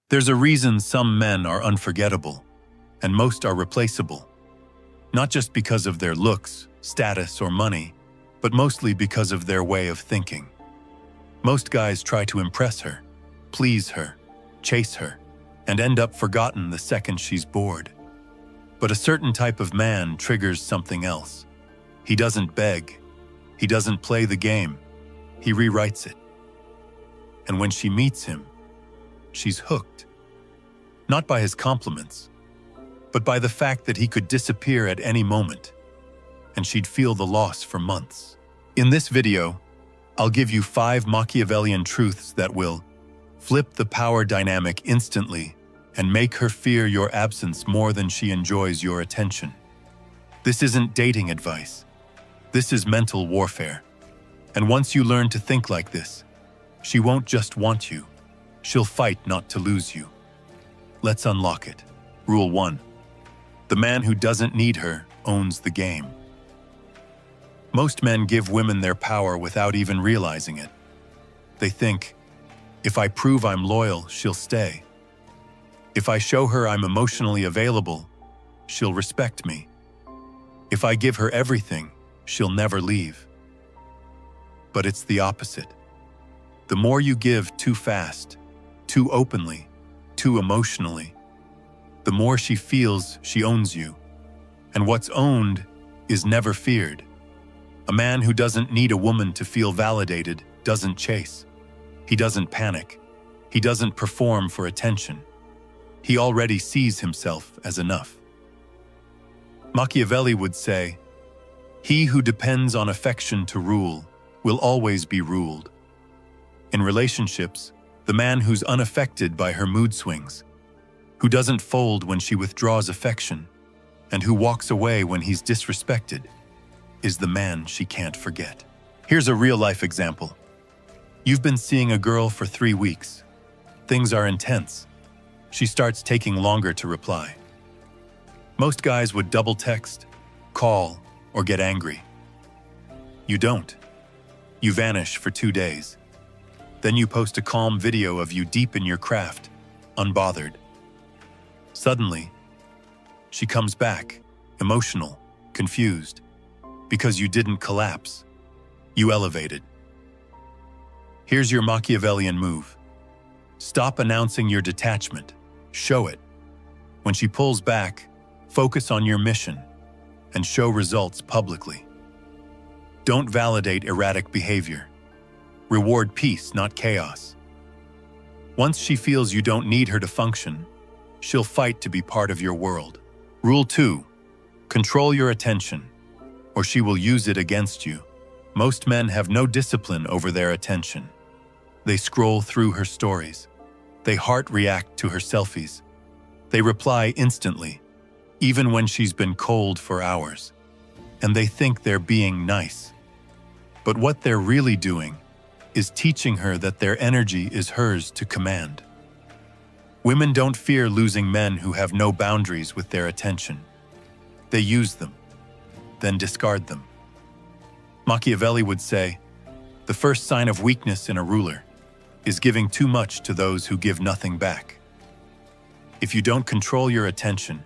There's a reason some men are unforgettable, and most are replaceable. Not just because of their looks, status, or money, but mostly because of their way of thinking. Most guys try to impress her, please her, chase her, and end up forgotten the second she's bored. But a certain type of man triggers something else. He doesn't beg. He doesn't play the game. He rewrites it. And when she meets him, she's hooked. Not by his compliments, but by the fact that he could disappear at any moment, and she'd feel the loss for months. In this video, I'll give you 5 Machiavellian truths that will flip the power dynamic instantly and make her fear your absence more than she enjoys your attention. This isn't dating advice. This is mental warfare. And once you learn to think like this, she won't just want you. She'll fight not to lose you. Let's unlock it. Rule 1. The man who doesn't need her owns the game. Most men give women their power without even realizing it. They think, if I prove I'm loyal, she'll stay. If I show her I'm emotionally available, she'll respect me. If I give her everything, she'll never leave. But it's the opposite. The more you give too fast, too openly, too emotionally, the more she feels she owns you. And what's owned is never feared. A man who doesn't need a woman to feel validated doesn't chase. He doesn't panic. He doesn't perform for attention. He already sees himself as enough. Machiavelli would say, "He who depends on affection to rule will always be ruled." In relationships, the man who's unaffected by her mood swings, who doesn't fold when she withdraws affection, and who walks away when he's disrespected, is the man she can't forget. Here's a real-life example. You've been seeing a girl for 3 weeks. Things are intense. She starts taking longer to reply. Most guys would double text, call, or get angry. You don't. You vanish for 2 days. Then you post a calm video of you deep in your craft, unbothered. Suddenly, she comes back, emotional, confused, because you didn't collapse. You elevated. Here's your Machiavellian move. Stop announcing your detachment. Show it. When she pulls back, focus on your mission and show results publicly. Don't validate erratic behavior. Reward peace, not chaos. Once she feels you don't need her to function, she'll fight to be part of your world. Rule 2. Control your attention, or she will use it against you. Most men have no discipline over their attention. They scroll through her stories. They heart react to her selfies. They reply instantly, even when she's been cold for hours. And they think they're being nice. But what they're really doing is teaching her that their energy is hers to command. Women don't fear losing men who have no boundaries with their attention. They use them, then discard them. Machiavelli would say, the first sign of weakness in a ruler is giving too much to those who give nothing back. If you don't control your attention,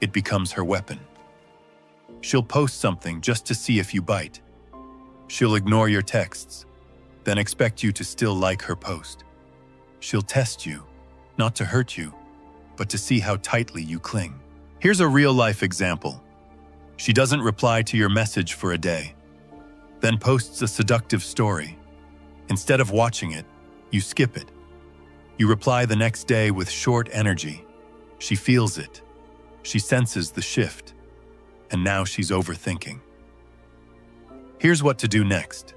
it becomes her weapon. She'll post something just to see if you bite. She'll ignore your texts, then expect you to still like her post. She'll test you, not to hurt you, but to see how tightly you cling. Here's a real-life example. She doesn't reply to your message for a day, then posts a seductive story. Instead of watching it, you skip it. You reply the next day with short energy. She feels it. She senses the shift. And now she's overthinking. Here's what to do next.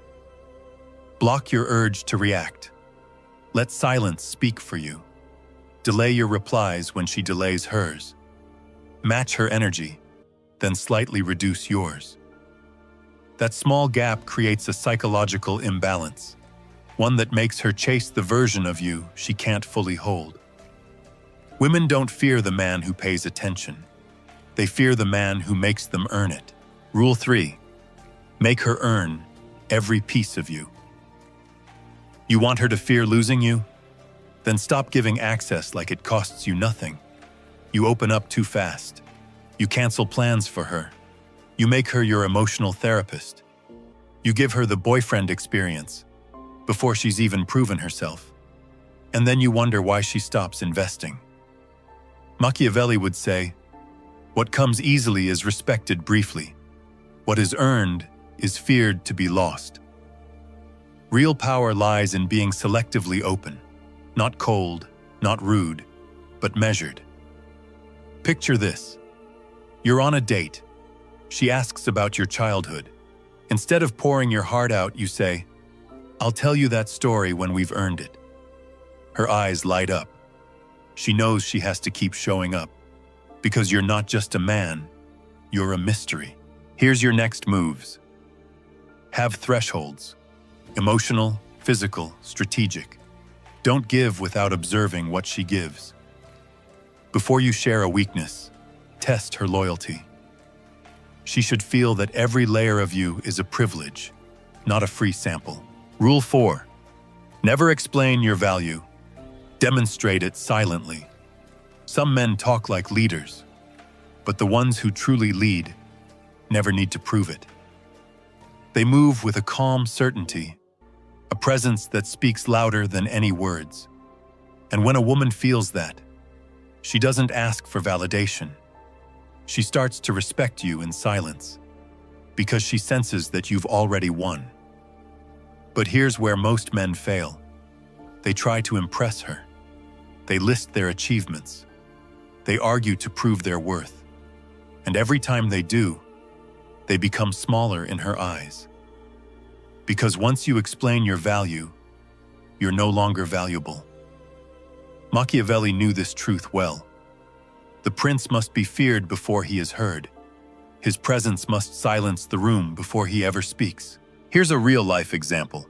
Block your urge to react. Let silence speak for you. Delay your replies when she delays hers. Match her energy, then slightly reduce yours. That small gap creates a psychological imbalance, one that makes her chase the version of you she can't fully hold. Women don't fear the man who pays attention. They fear the man who makes them earn it. Rule 3. Make her earn every piece of you. You want her to fear losing you? Then stop giving access like it costs you nothing. You open up too fast. You cancel plans for her. You make her your emotional therapist. You give her the boyfriend experience before she's even proven herself. And then you wonder why she stops investing. Machiavelli would say, "What comes easily is respected briefly. What is earned is feared to be lost." Real power lies in being selectively open, not cold, not rude, but measured. Picture this. You're on a date. She asks about your childhood. Instead of pouring your heart out, you say, "I'll tell you that story when we've earned it." Her eyes light up. She knows she has to keep showing up, because you're not just a man, you're a mystery. Here's your next moves. Have thresholds. Emotional, physical, strategic. Don't give without observing what she gives. Before you share a weakness, test her loyalty. She should feel that every layer of you is a privilege, not a free sample. Rule 4. Never explain your value. Demonstrate it silently. Some men talk like leaders, but the ones who truly lead never need to prove it. They move with a calm certainty, a presence that speaks louder than any words. And when a woman feels that, she doesn't ask for validation. She starts to respect you in silence, because she senses that you've already won. But here's where most men fail. They try to impress her. They list their achievements. They argue to prove their worth. And every time they do, they become smaller in her eyes. Because once you explain your value, you're no longer valuable. Machiavelli knew this truth well. The prince must be feared before he is heard. His presence must silence the room before he ever speaks. Here's a real-life example.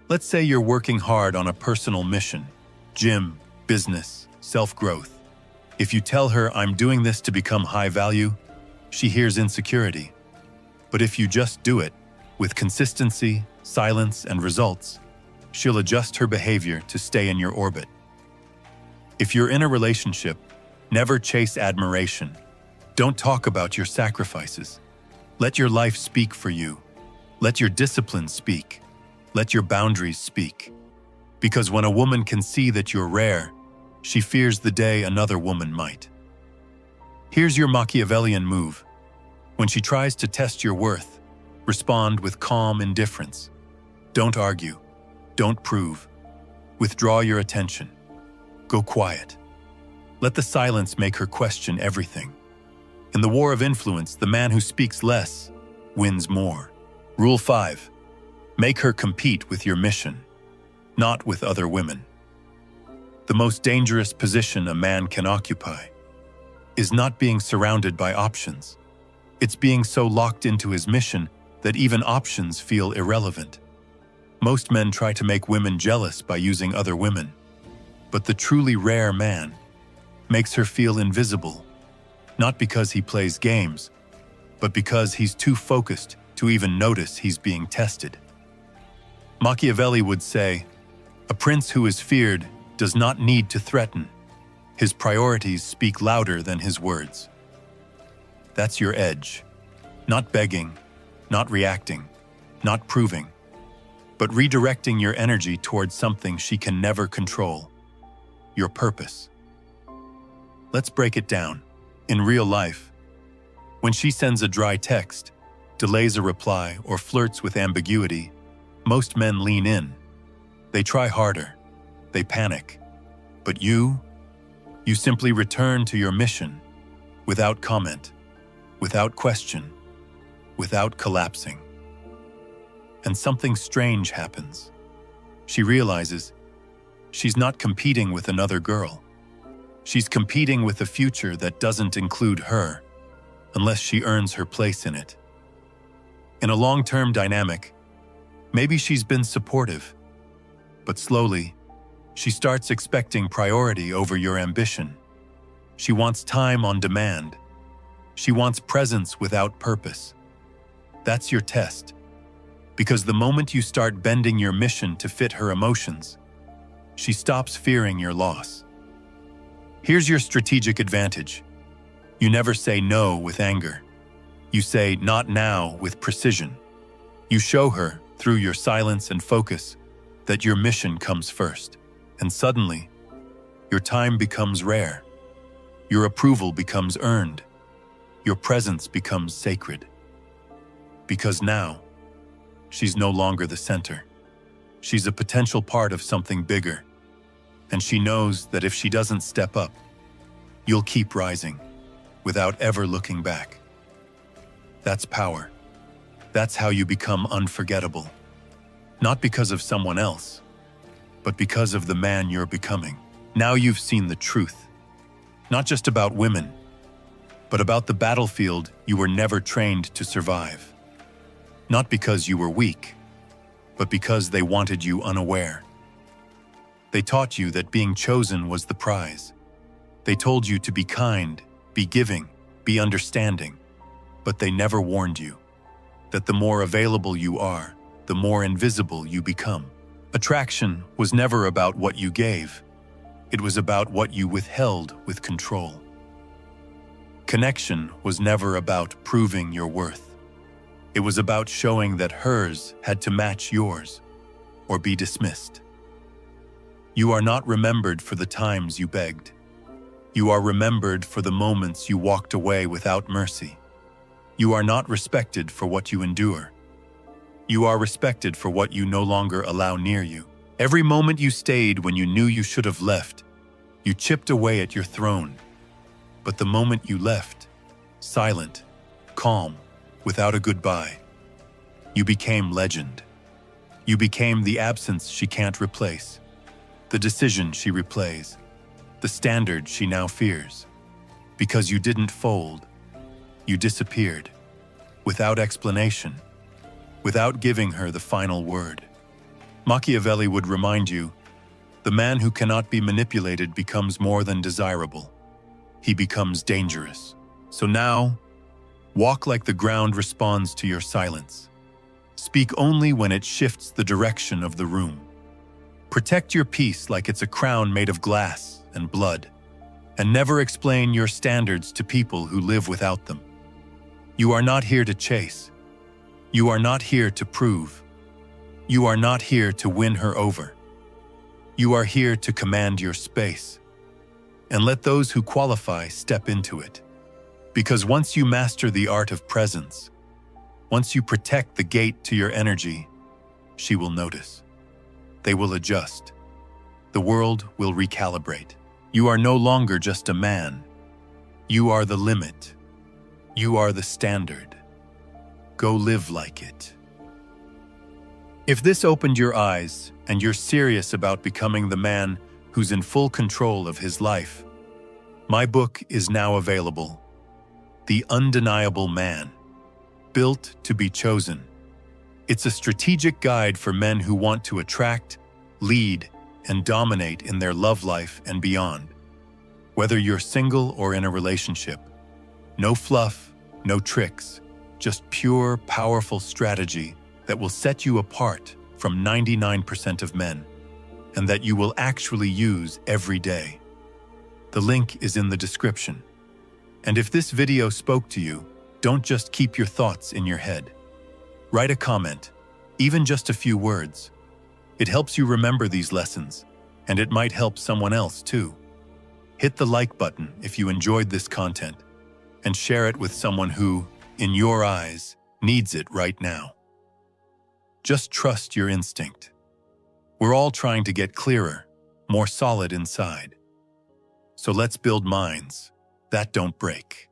Let's say you're working hard on a personal mission, gym, business, self-growth. If you tell her, "I'm doing this to become high value," she hears insecurity. But if you just do it, with consistency, silence, and results, she'll adjust her behavior to stay in your orbit. If you're in a relationship, never chase admiration. Don't talk about your sacrifices. Let your life speak for you. Let your discipline speak. Let your boundaries speak. Because when a woman can see that you're rare, she fears the day another woman might. Here's your Machiavellian move. When she tries to test your worth, respond with calm indifference. Don't argue. Don't prove. Withdraw your attention. Go quiet. Let the silence make her question everything. In the war of influence, the man who speaks less wins more. Rule 5. Make her compete with your mission, not with other women. The most dangerous position a man can occupy is not being surrounded by options. It's being so locked into his mission that even options feel irrelevant. Most men try to make women jealous by using other women, but the truly rare man makes her feel invisible, not because he plays games, but because he's too focused to even notice he's being tested. Machiavelli would say, "A prince who is feared does not need to threaten. His priorities speak louder than his words." That's your edge. Not begging, not reacting, not proving, but redirecting your energy towards something she can never control, your purpose. Let's break it down. In real life, when she sends a dry text, delays a reply, or flirts with ambiguity, most men lean in. They try harder. They panic. But you simply return to your mission without comment, without question, without collapsing. And something strange happens. She realizes she's not competing with another girl. She's competing with a future that doesn't include her, unless she earns her place in it. In a long-term dynamic, maybe she's been supportive, but slowly, she starts expecting priority over your ambition. She wants time on demand. She wants presence without purpose. That's your test, because the moment you start bending your mission to fit her emotions, she stops fearing your loss. Here's your strategic advantage. You never say no with anger. You say not now with precision. You show her, through your silence and focus, that your mission comes first. And suddenly, your time becomes rare. Your approval becomes earned. Your presence becomes sacred. Because now, she's no longer the center. She's a potential part of something bigger. And she knows that if she doesn't step up, you'll keep rising without ever looking back. That's power. That's how you become unforgettable. Not because of someone else, but because of the man you're becoming. Now you've seen the truth. Not just about women, but about the battlefield you were never trained to survive. Not because you were weak, but because they wanted you unaware. They taught you that being chosen was the prize. They told you to be kind, be giving, be understanding, but they never warned you that the more available you are, the more invisible you become. Attraction was never about what you gave. It was about what you withheld with control. Connection was never about proving your worth. It was about showing that hers had to match yours or be dismissed. You are not remembered for the times you begged. You are remembered for the moments you walked away without mercy. You are not respected for what you endure. You are respected for what you no longer allow near you. Every moment you stayed when you knew you should have left, you chipped away at your throne. But the moment you left, silent, calm, without a goodbye, you became legend. You became the absence she can't replace, the decision she replays, the standard she now fears. Because you didn't fold, you disappeared, without explanation, without giving her the final word. Machiavelli would remind you, the man who cannot be manipulated becomes more than desirable. He becomes dangerous. So now, walk like the ground responds to your silence. Speak only when it shifts the direction of the room. Protect your peace like it's a crown made of glass and blood, and never explain your standards to people who live without them. You are not here to chase. You are not here to prove. You are not here to win her over. You are here to command your space, and let those who qualify step into it. Because once you master the art of presence, once you protect the gate to your energy, she will notice. They will adjust. The world will recalibrate. You are no longer just a man. You are the limit. You are the standard. Go live like it. If this opened your eyes and you're serious about becoming the man who's in full control of his life, my book is now available. The Undeniable Man, Built to be Chosen. It's a strategic guide for men who want to attract, lead, and dominate in their love life and beyond. Whether you're single or in a relationship, no fluff, no tricks, just pure, powerful strategy that will set you apart from 99% of men, and that you will actually use every day. The link is in the description. And if this video spoke to you, don't just keep your thoughts in your head. Write a comment, even just a few words. It helps you remember these lessons, and it might help someone else too. Hit the like button if you enjoyed this content, and share it with someone who, in your eyes, needs it right now. Just trust your instinct. We're all trying to get clearer, more solid inside. So let's build minds that don't break.